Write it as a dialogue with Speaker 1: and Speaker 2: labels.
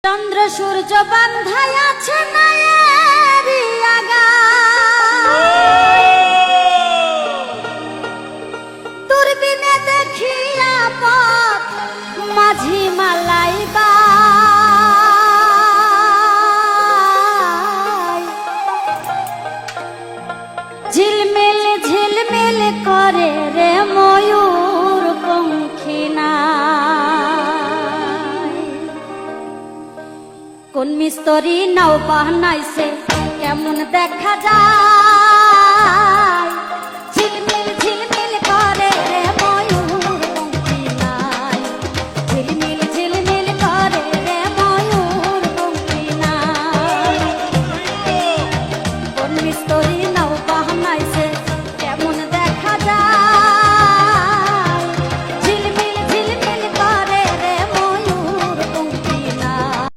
Speaker 1: চন্দ্র সূর্য বান্ধাই আছে নায়েরি আগা, তোর বিনে দেখিয়া পথ মাঝি মালাই বাই, ঝিলমিল ঝিলমিল করে রে ময়ূর পঙ্খিনা। কোন মিস্ত্রি নাও বানাইছে কেমন দেখা যায়,